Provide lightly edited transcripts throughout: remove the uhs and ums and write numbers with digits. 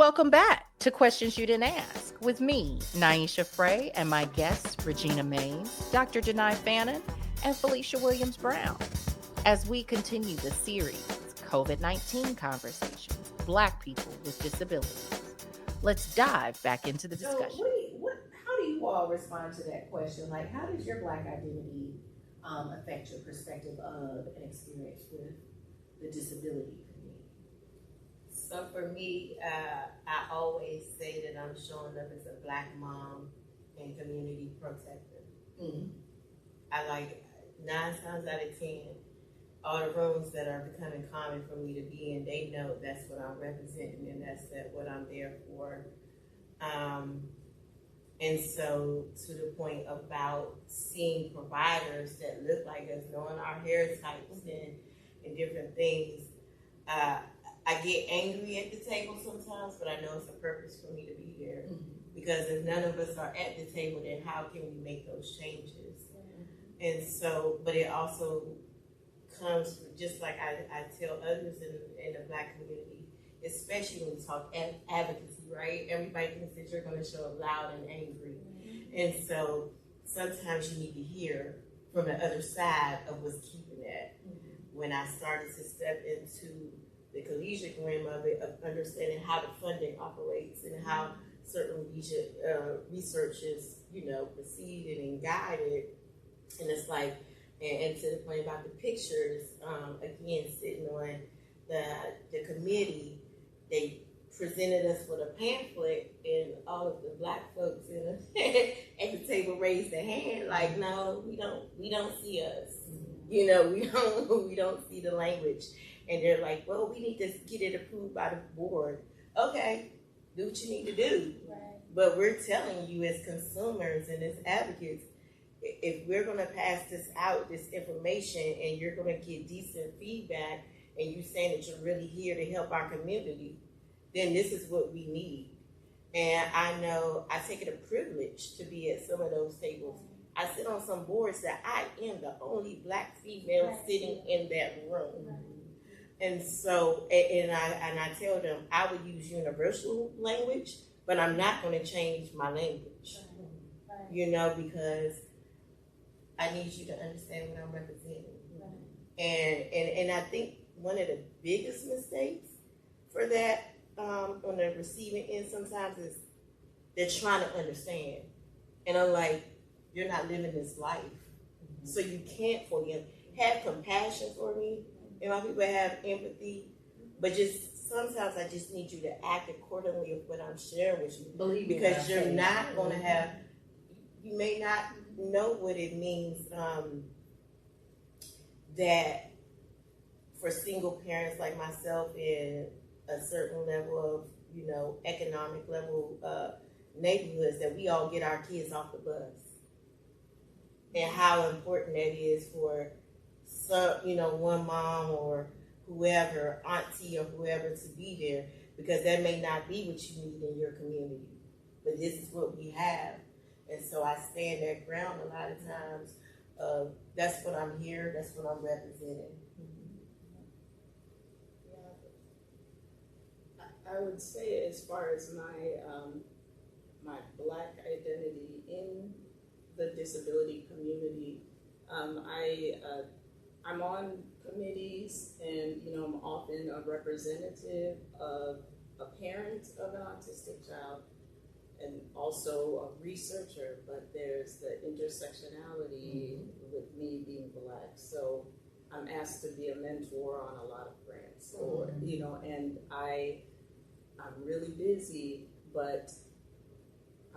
welcome back to Questions You Didn't Ask with me, Niasha Fray, and my guests, Regina Mays, Dr. Danai Fannin, and Felicia Williams Brown. As we continue the series, COVID-19 Conversations, Black People with Disabilities, let's dive back into the So, discussion. how do you all respond to that question? Like, how does your Black identity affect your perspective of an experience with the disability community? So for me, I always say that I'm showing up as a Black mom and community protector. Mm-hmm. I like 9 times out of 10, all the rooms that are becoming common for me to be in, they know that's what I'm representing and that's what I'm there for. And so to the point about seeing providers that look like us, knowing our hair types and different things, I get angry at the table sometimes, but I know it's a purpose for me to be there. Mm-hmm. Because if none of us are at the table, then how can we make those changes? Mm-hmm. And so, but it also comes, just like I tell others in the Black community, especially when we talk advocacy, right? Everybody thinks that you're going to show up loud and angry. Mm-hmm. And so sometimes you need to hear from the other side of what's keeping that. Mm-hmm. When I started to step into the collegiate realm of it, of understanding how the funding operates and how certain research is, proceeded and guided. And it's like, and to the point about the pictures, again, sitting on the committee, they presented us with a pamphlet, and all of the Black folks at the table raised their hand, like, no, we don't see us. We don't see the language. And they're like, well, we need to get it approved by the board. Okay, do what you need to do. Right. But we're telling you as consumers and as advocates, if we're going to pass this out, this information, and you're going to get decent feedback, and you saying that you're really here to help our community, then this is what we need. And I know I take it a privilege to be at some of those tables. I sit on some boards that I am the only Black female sitting in that room. And so, and I tell them I would use universal language, but I'm not going to change my language, because I need you to understand what I'm representing. And I think one of the biggest mistakes for that on the receiving end sometimes is they're trying to understand. And I'm like, you're not living this life. Mm-hmm. So you can't fully have compassion for me. And my people have empathy. But just sometimes I just need you to act accordingly with what I'm sharing with you. Because you're not going to have, you may not know what it means that for single parents like myself in a certain level of, economic level neighborhoods, that we all get our kids off the bus. And how important that is for some, one mom or whoever, auntie or whoever, to be there, because that may not be what you need in your community, but this is what we have. And so I stand that ground a lot of times. That's what I'm here. That's what I'm representing. I would say, as far as my Black identity in the disability community, I'm on committees, and I'm often a representative of a parent of an autistic child, and also a researcher. But there's the intersectionality with me being Black, so I'm asked to be a mentor on a lot of grants, or and I'm really busy, but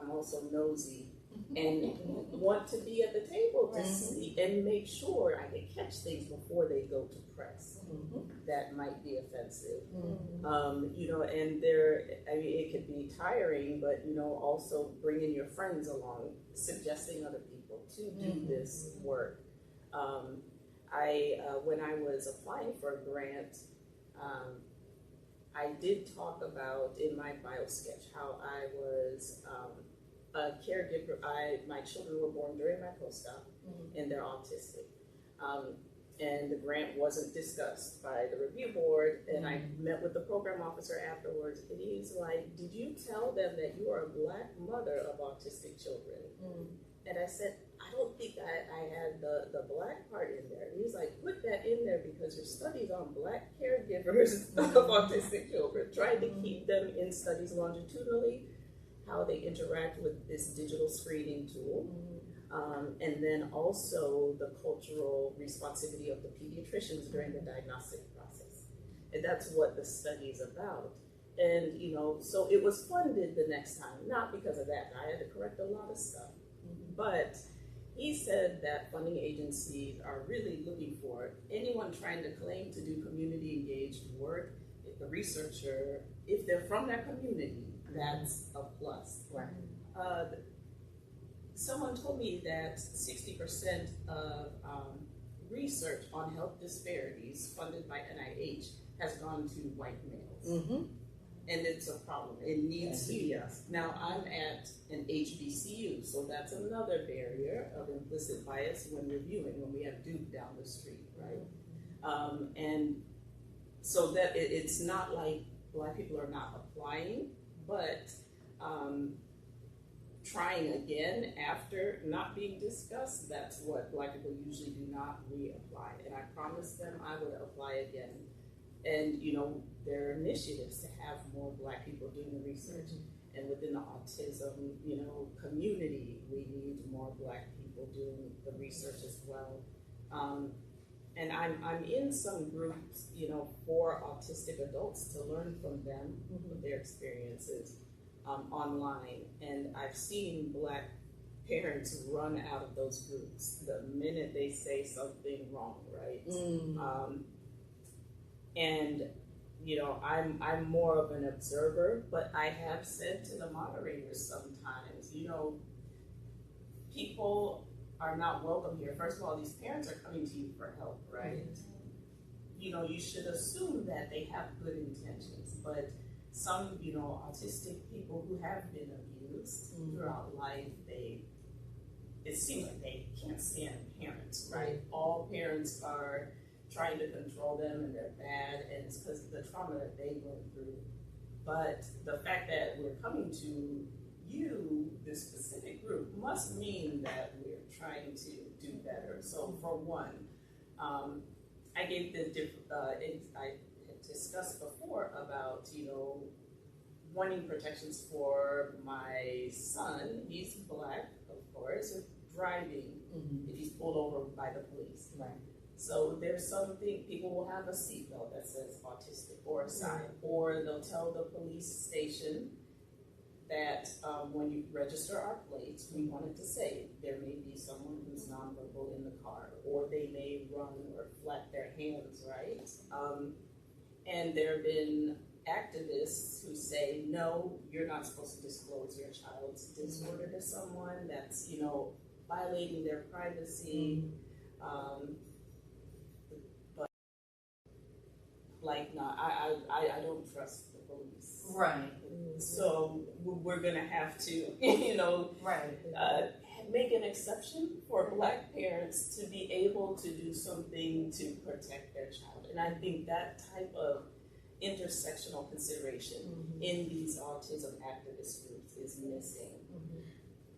I'm also nosy and want to be at the table to see and make sure I can catch things before they go to press. That might be offensive. And it could be tiring, but also bringing your friends along, suggesting other people to do this work. When I was applying for a grant, I did talk about in my bio sketch how I was a caregiver. My children were born during my postdoc, and they're autistic. and the grant wasn't discussed by the review board. And I met with the program officer afterwards, and he's like, did you tell them that you are a Black mother of autistic children? And I said, I don't think I had the Black part in there. And he's like, put that in there because your studies on Black caregivers of autistic children, trying to keep them in studies longitudinally, how they interact with this digital screening tool. And then also the cultural responsivity of the pediatricians during the diagnostic process. And that's what the study is about. And, you know, so it was funded the next time, not because of that. I had to correct a lot of stuff. But he said that funding agencies are really looking for anyone trying to claim to do community engaged work, if the researcher, if they're from that community, that's a plus. Right. Someone told me that 60% of research on health disparities funded by NIH has gone to white males. And it's a problem. It needs to be us. Now, I'm at an HBCU, so that's another barrier of implicit bias when reviewing, when we have Duke down the street, right? And so that it's not like Black people are not applying, but trying again after not being discussed, that's what Black people usually do not reapply. And I promised them I would apply again. And, you know, there are initiatives to have more Black people doing the research. And within the autism, you know, community, we need more Black people doing the research as well. And I'm in some groups, you know, for autistic adults to learn from them, their experiences online. And I've seen Black parents run out of those groups the minute they say something wrong, right? And you know, I'm more of an observer, but I have said to the moderators sometimes, you know, people are not welcome here. First of all, these parents are coming to you for help, right? You know, you should assume that they have good intentions, but some, you know, autistic people who have been abused throughout life, it seems like they can't stand parents, right? All parents are trying to control them and they're bad, and it's because of the trauma that they went through. But the fact that we're coming to you, this specific group, must mean that we're trying to do better. So for one, I gave the I had discussed before about, you know, wanting protections for my son. He's Black, of course, driving if he's pulled over by the police. Right. So there's something, people will have a seatbelt that says autistic or a sign, or they'll tell the police station that when you register our plates, we wanted to say there may be someone who's nonverbal in the car, or they may run or flap their hands, right? And there have been activists who say, no, you're not supposed to disclose your child's disorder to someone. That's, you know, violating their privacy. Like, no, I don't trust the police. Right. So we're gonna have to, you know, make an exception for Black parents to be able to do something to protect their child. And I think that type of intersectional consideration in these autism activist groups is missing.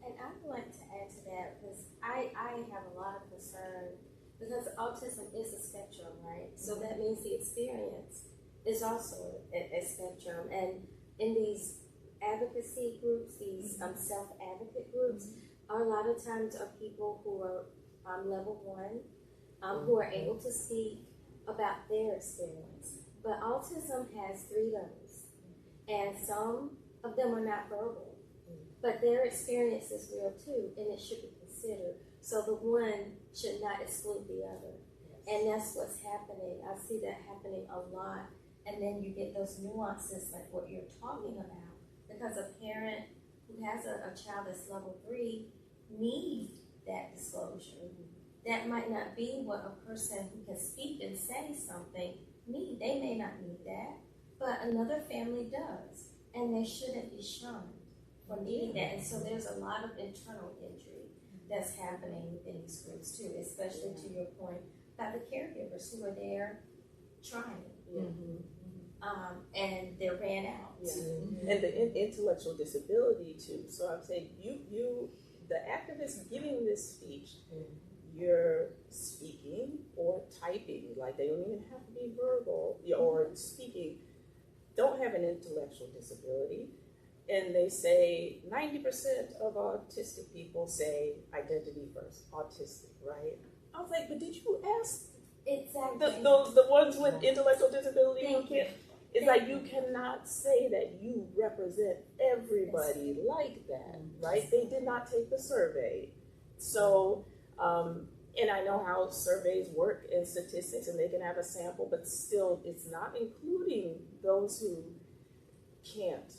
And I would like to add to that, because I have a lot of concern, because autism is a spectrum, right? So that means the experience is also a spectrum. And in these advocacy groups, these self-advocate groups, a lot of times are people who are level 1, who are able to speak about their experience. But autism has 3 levels, and some of them are not verbal, but their experience is real too, and it should be considered. So the one should not exclude the other. And that's what's happening. I see that happening a lot. And then you get those nuances like what you're talking about, because a parent who has a child that's level 3 needs that disclosure. That might not be what a person who can speak and say something need. They may not need that, but another family does. And they shouldn't be shunned for needing that. And so there's a lot of internal injury that's happening within these groups too, especially to your point by the caregivers who are there trying. And they ran out. And the intellectual disability too. So I'm saying the activist giving this speech, you're speaking or typing, like they don't even have to be verbal or speaking, don't have an intellectual disability. And they say 90% of autistic people say identity first, autistic, right? I was like, but did you ask Exactly. the ones with intellectual disability who Thank you. can't? It's like you cannot say that you represent everybody like that, right? They did not take the survey. So, and I know how surveys work in statistics, and they can have a sample, but still it's not including those who can't,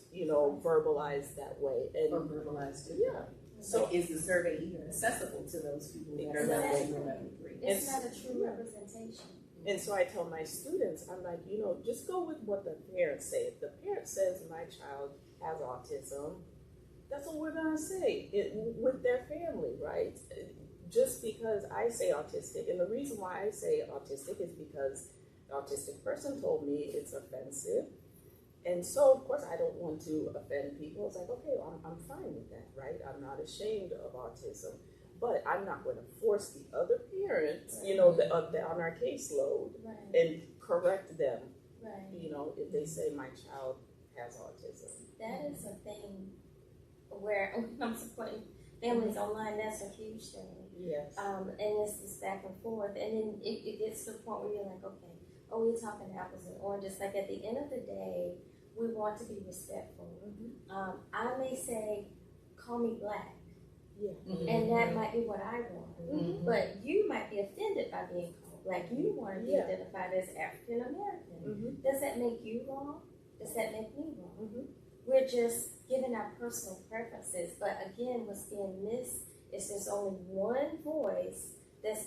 verbalize that way. Or verbalized too. Yeah. So is the survey even accessible to those people that are not able to agree? It's not a true representation. And so I tell my students, I'm like, just go with what the parents say. If the parent says my child has autism, that's what we're gonna say with their family, right? Just because I say autistic, and the reason why I say autistic is because the autistic person told me it's offensive. And so, of course, I don't want to offend people. It's like, okay, well, I'm fine with that, right? I'm not ashamed of autism. But I'm not going to force the other parents, on our caseload and correct them, if they say my child has autism. That is a thing where I'm supporting families online. That's a huge thing. Yes. And it's this back and forth. And then it gets to the point where you're like, okay, we're talking apples and oranges. Like at the end of the day, we want to be respectful. I may say, call me black. And that might be what I want. But you might be offended by being called black. You want to be identified as African American. Does that make you wrong? Does that make me wrong? We're just giving our personal preferences. But again, what's being missed is there's only one voice that's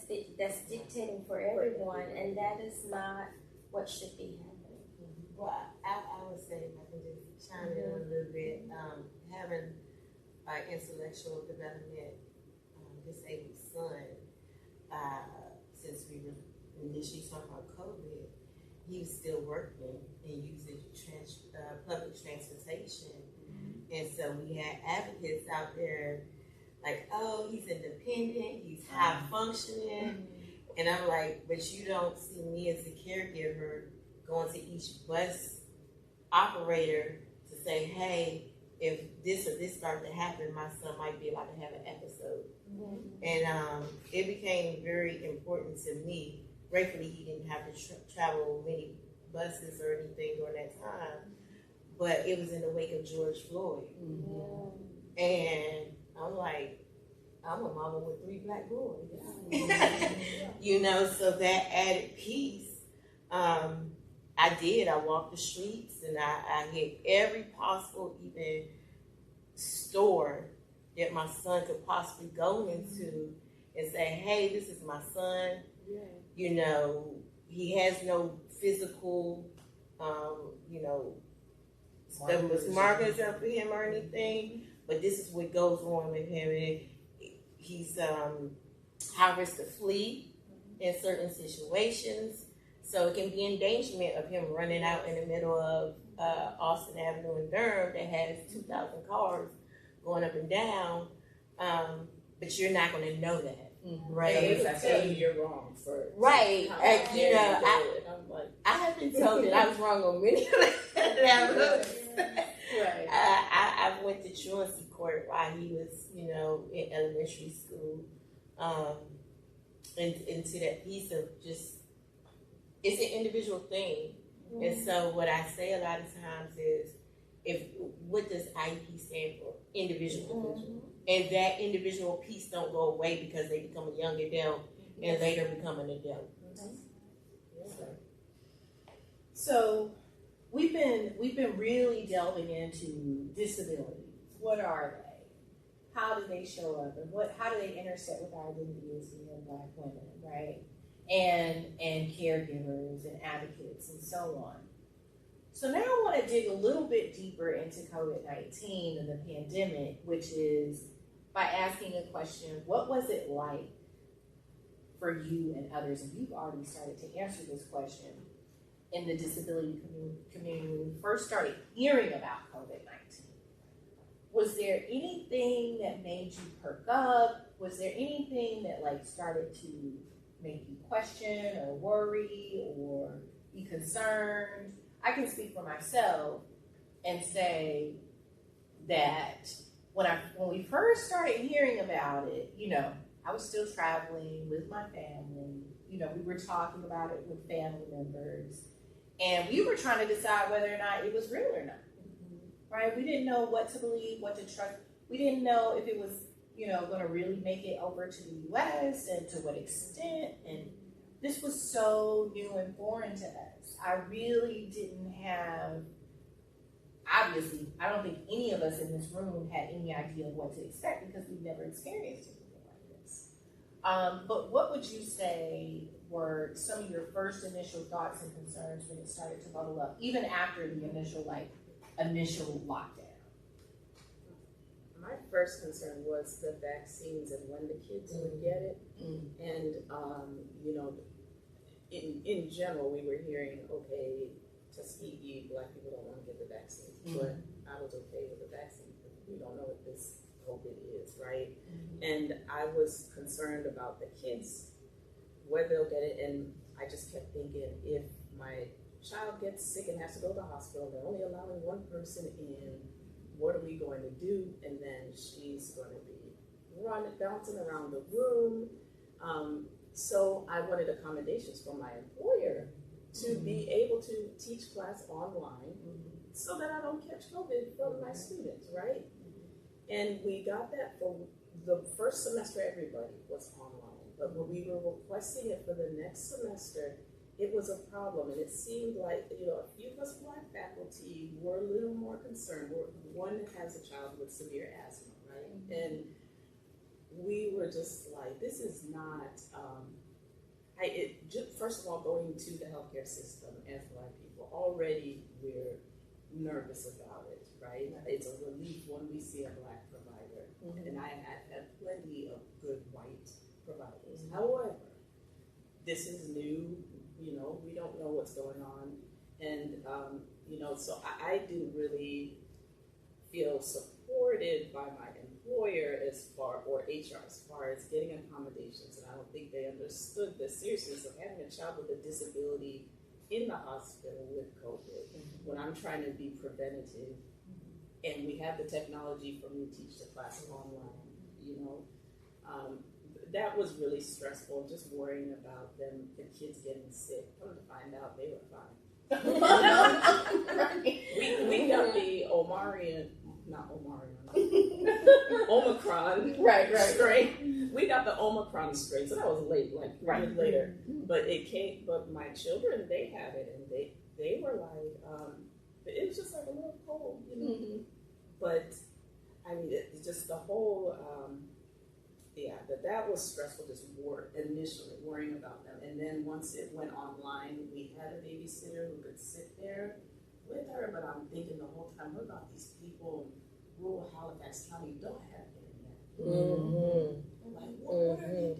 dictating for everyone, and that is not what should be happening. Well, I would say, if I can just chime in a little bit, having an intellectual development disabled son, since we were initially talking about COVID, he was still working and using public transportation. And so we had advocates out there like, oh, he's independent, he's high functioning. And I'm like, but you don't see me as a caregiver going to each bus operator to say, hey, if this or this started to happen, my son might be allowed to have an episode. And it became very important to me. Gratefully, he didn't have to travel many buses or anything during that time. But it was in the wake of George Floyd. And I'm like, I'm a mama with 3 black boys. So that added piece, I did. I walked the streets and I hit every possible even store that my son could possibly go into and say, hey, this is my son. He has no physical, markers up for him or anything, but this is what goes on with him. And he's high risk to flee in certain situations. So it can be endangerment of him running out in the middle of Austin Avenue in Durham that has 2,000 cars going up and down, but you're not going to know that, right? They will tell you you're wrong first. Right. I have been told that I was wrong on many levels. Right. I went to truancy court while he was, in elementary school, and to that piece of just, it's an individual thing. And so what I say a lot of times is, what does IEP stand for? Individual. And that individual piece don't go away because they become a young adult and later become an adult. So we've been really delving into disabilities. What are they? How do they show up, and how do they intersect with our identity as being Black women, right? And caregivers and advocates and so on. So now I want to dig a little bit deeper into COVID-19 and the pandemic, which is by asking a question: what was it like for you and others, and you've already started to answer this question, in the disability community when we first started hearing about COVID-19? Was there anything that made you perk up? Was there anything that like started to make you question or worry or be concerned? I can speak for myself and say that when we first started hearing about it, you know, I was still traveling with my family. You know, we were talking about it with family members, and we were trying to decide whether or not it was real or not. Right? We didn't know what to believe, what to trust. We didn't know if it was, you know, going to really make it over to the U.S. and to what extent. And this was so new and foreign to us. I really didn't have, obviously, I don't think any of us in this room had any idea of what to expect because we've never experienced anything like this. But what would you say were some of your first initial thoughts and concerns when it started to bubble up, even after the initial lockdown? My first concern was the vaccines and when the kids would get it. And, you know, in general, we were hearing, okay, Tuskegee, Black people don't want to get the vaccine. But I was okay with the vaccine because we don't know what this COVID is, right? And I was concerned about the kids, whether they'll get it. And I just kept thinking, if my child gets sick and has to go to the hospital, they're only allowing one person in, what are we going to do? And then she's going to be bouncing around the room. So I wanted accommodations from my employer to be able to teach class online so that I don't catch COVID from my students, right? And we got that for the first semester, everybody was online. But when we were requesting it for the next semester, it was a problem, and it seemed like, you know, a few of us Black faculty were a little more concerned. One has a child with severe asthma, right? And we were just like, this is not, first of all, going to the healthcare system as Black people, already we're nervous about it, right? It's a relief when we see a Black provider, and I have had plenty of good white providers. However, this is new. You know, we don't know what's going on. And, you know, so I didn't really feel supported by my employer or HR as far as getting accommodations. And I don't think they understood the seriousness of having a child with a disability in the hospital with COVID when I'm trying to be preventative. And we have the technology for me to teach the class online, you know. That was really stressful, just worrying about them, the kids getting sick. Come to find out, they were fine. We got the Omicron strain. We got the Omicron strain, so that was late, later. But it came. But my children, they had it, and they were like, it was just like a little cold, you know. But I mean, it's just the whole. That was stressful, just initially worrying about them. And then once it went online, we had a babysitter who could sit there with her, but I'm thinking the whole time, what about these people in rural Halifax County who don't have internet? Like, what are they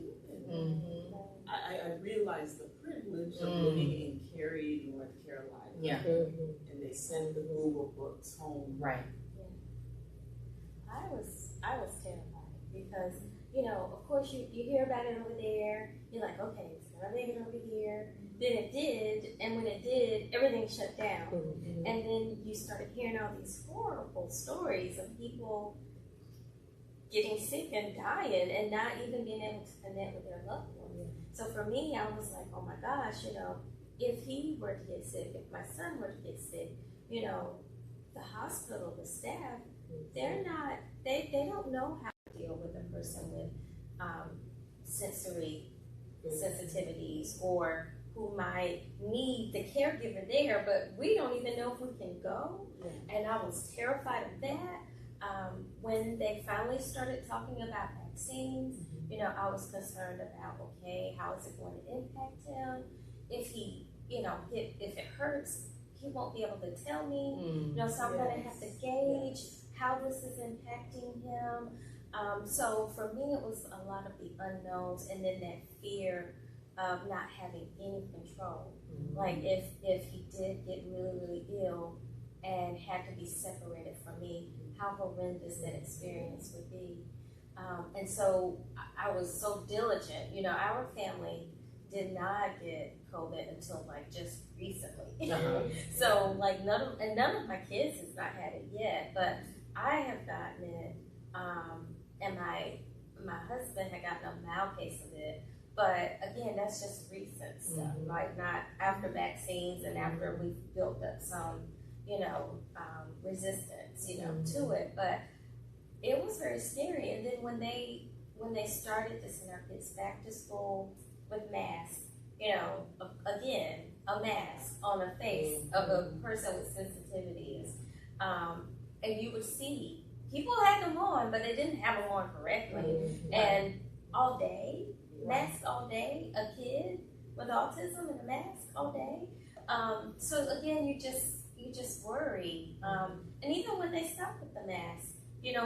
doing? I realized the privilege of living in Cary, North Carolina. And they send the Google Books home. Right. I was terrified because, you know, of course you hear about it over there, you're like, okay, it's gonna make it over here. Then it did, and when it did, everything shut down. And then you started hearing all these horrible stories of people getting sick and dying and not even being able to connect with their loved ones. So for me, I was like, oh my gosh, you know, if he were to get sick, if my son were to get sick, you know, the hospital, the staff, they're not, they don't know how to deal with a person with sensory sensitivities or who might need the caregiver there, but we don't even know if we can go. And I was terrified of that. When they finally started talking about vaccines, you know, I was concerned about, okay, how is it going to impact him? If he, you know, if it hurts, he won't be able to tell me. You know, so I'm going to have to gauge how this is impacting him. So for me, it was a lot of the unknowns, and then that fear of not having any control. Like if he did get really, really ill and had to be separated from me, how horrendous that experience would be. And so I was so diligent. You know, our family did not get COVID until like just recently. So like none of my kids has not had it yet, but I have gotten it, and my husband had gotten a mild case of it. But again, that's just recent stuff, like not after vaccines and after we've built up some, resistance, to it. But it was very scary. And then when they started to send our kids back to school with masks, again, a mask on the face of a person with sensitivities, and you would see people had them on, but they didn't have them on correctly, and all day. Mask all day, a kid with autism and a mask all day. So again, you just worry. And even when they stopped with the mask,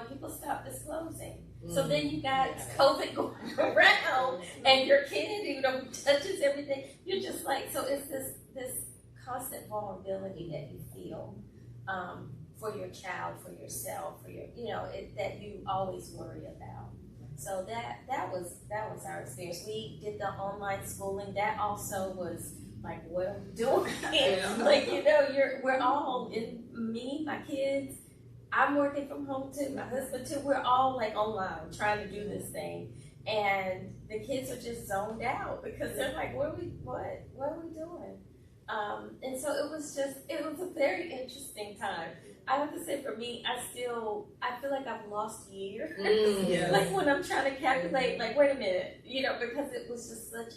people stopped disclosing. So then you got COVID going around, and your kid, touches everything. You're just like, so it's this constant vulnerability that you feel for your child, for yourself, for your, that you always worry about. So that was our experience. We did the online schooling. That also was like, what are we doing? Like, we're all me, my kids. I'm working from home too. My husband too. We're all like online trying to do this thing, and the kids are just zoned out because they're like, what are we doing? And so it was a very interesting time. I have to say, for me, I feel like I've lost years. Like when I'm trying to calculate, like, wait a minute, because it was just such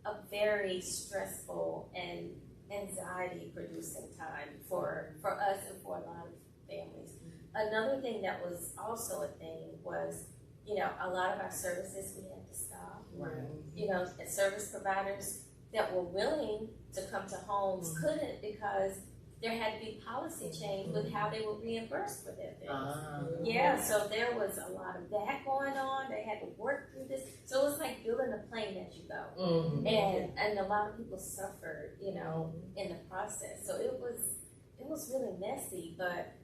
a very stressful and anxiety-producing time for us and for a lot of families. Another thing that was also a thing was, a lot of our services we had to stop. Right. Service providers that were willing to come to homes couldn't, because there had to be policy change with how they were reimbursed for their things. So there was a lot of that going on. They had to work through this. So it was like building a plane as you go. And a lot of people suffered, in the process. So it was really messy. But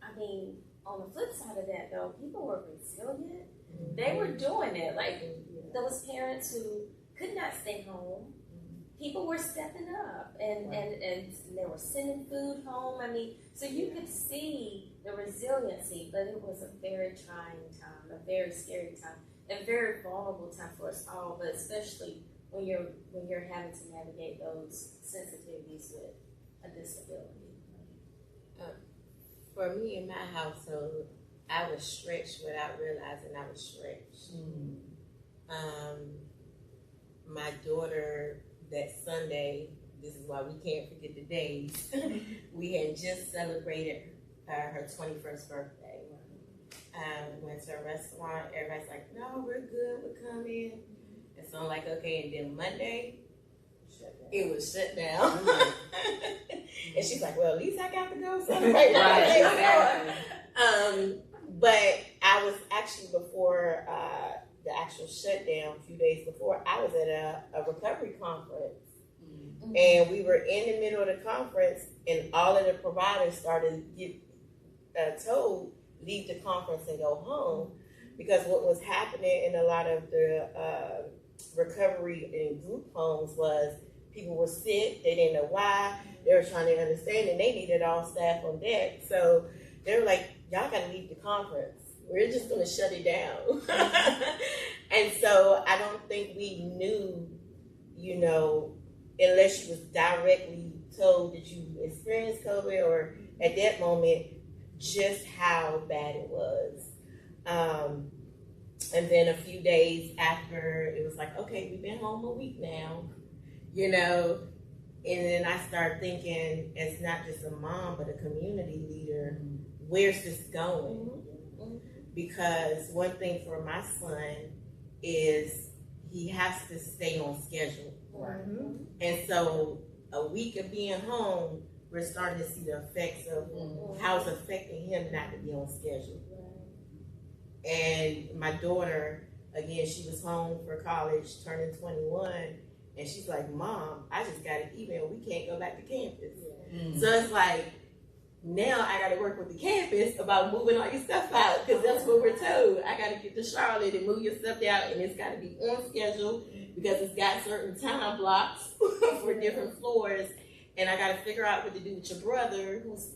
I mean, on the flip side of that though, people were resilient. They were doing it. Like those parents who could not stay home, people were stepping up and they were sending food home. I mean, so you could see the resiliency, but it was a very trying time, a very scary time, a very vulnerable time for us all, but especially when you're having to navigate those sensitivities with a disability. For me in my household, I was stretched without realizing I was stretched. My daughter, that Sunday, this is why we can't forget the days, we had just celebrated her 21st birthday. We went to a restaurant, everybody's like, no, we're good, we're coming. And so I'm like, okay, and then Monday, it was shut down. And she's like, well, at least I got to go celebrate. But I was actually, before the actual shutdown, a few days before, I was at a recovery conference. And we were in the middle of the conference, and all of the providers started to get told, leave the conference and go home. Because what was happening in a lot of the recovery and group homes was people were sick, they didn't know why, they were trying to understand, and they needed all staff on deck. So they were like, y'all gotta leave the conference. We're just gonna shut it down. And so I don't think we knew, unless you was directly told that you experienced COVID, or at that moment, just how bad it was. And then a few days after, it was like, okay, we've been home a week now, and then I started thinking, as not just a mom, but a community leader, where's this going? Because one thing for my son is he has to stay on schedule. And so a week of being home, we're starting to see the effects of how it's affecting him not to be on schedule. And my daughter, again, she was home for college, turning 21, and she's like, Mom, I just got an email. We can't go back to campus. Mm. So it's like, now I got to work with the campus about moving all your stuff out, because that's what we're told. I got to get to Charlotte and move your stuff out, and it's got to be on schedule because it's got certain time blocks for different floors. And I got to figure out what to do with your brother, who's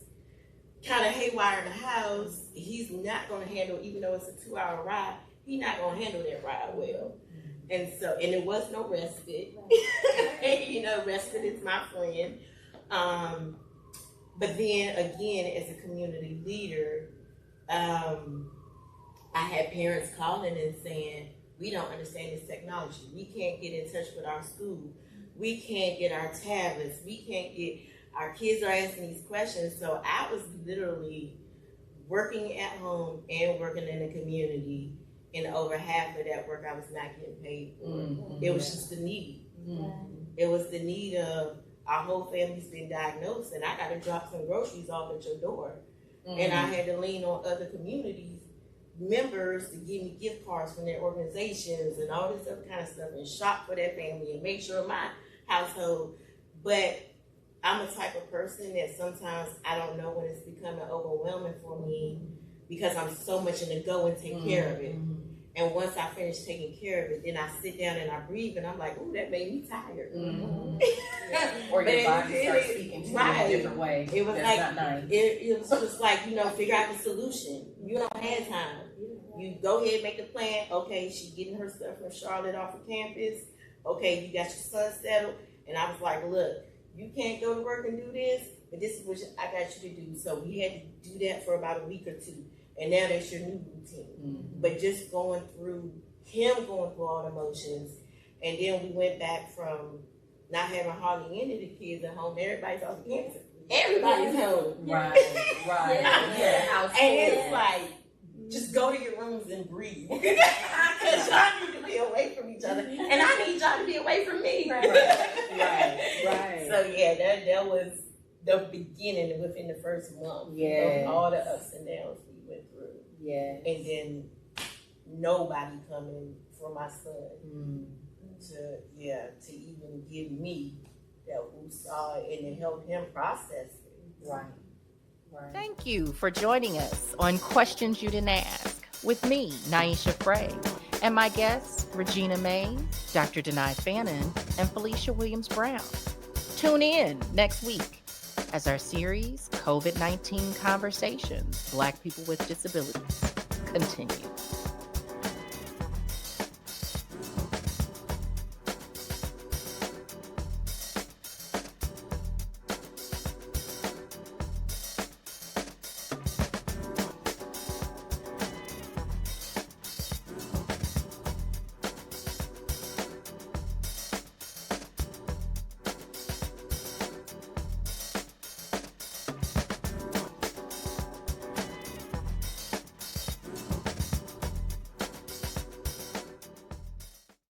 kind of haywire in the house. He's not going to handle, even though it's a 2-hour ride, he's not going to handle that ride well. And so, and there was no respite. You know, respite is my friend. But then again, as a community leader, I had parents calling and saying, we don't understand this technology. We can't get in touch with our school. We can't get our tablets. We can't get, our kids are asking these questions. So I was literally working at home and working in the community. And over half of that work I was not getting paid for. Mm-hmm. It was just the need. Mm-hmm. It was the need of, our whole family's been diagnosed and I got to drop some groceries off at your door. Mm-hmm. And I had to lean on other communities members to give me gift cards from their organizations and all this other kind of stuff and shop for that family and make sure my household. But I'm a type of person that sometimes I don't know when it's becoming overwhelming for me because I'm so much in the go and take care of it. And once I finish taking care of it, then I sit down and I breathe and I'm like, ooh, that made me tired. Or your But body it starts really- speaking to you in right. a different way. It was That's like, not nice. it was just like, you know, figure out the solution. You don't have time. You go ahead, make a plan. Okay, she's getting her stuff from Charlotte off of campus. Okay, you got your son settled. And I was like, look, you can't go to work and do this, but this is what I got you to do. So we had to do that for about a week or two. And now that's your new routine. But just going through all the emotions. And then we went back from not having hardly any of the kids at home. Everybody's off campus. Everybody's home. Right. Yeah. House And it's Yeah. like, just go to your rooms and breathe. Because y'all need to be away from each other. And I need y'all to be away from me. Right. So yeah, that was the beginning within the first month Yeah. of all the ups and downs we went through. Yeah. And then nobody coming for my son to even give me that woosah and to help him process it. Right. Thank you for joining us on Questions You Didn't Ask with me, Niasha Fray, and my guests, Regina Mays, Dr. Danai Fannin, and Felicia Williams Brown. Tune in next week as our series, COVID-19 Conversations, Black People with Disabilities, continues.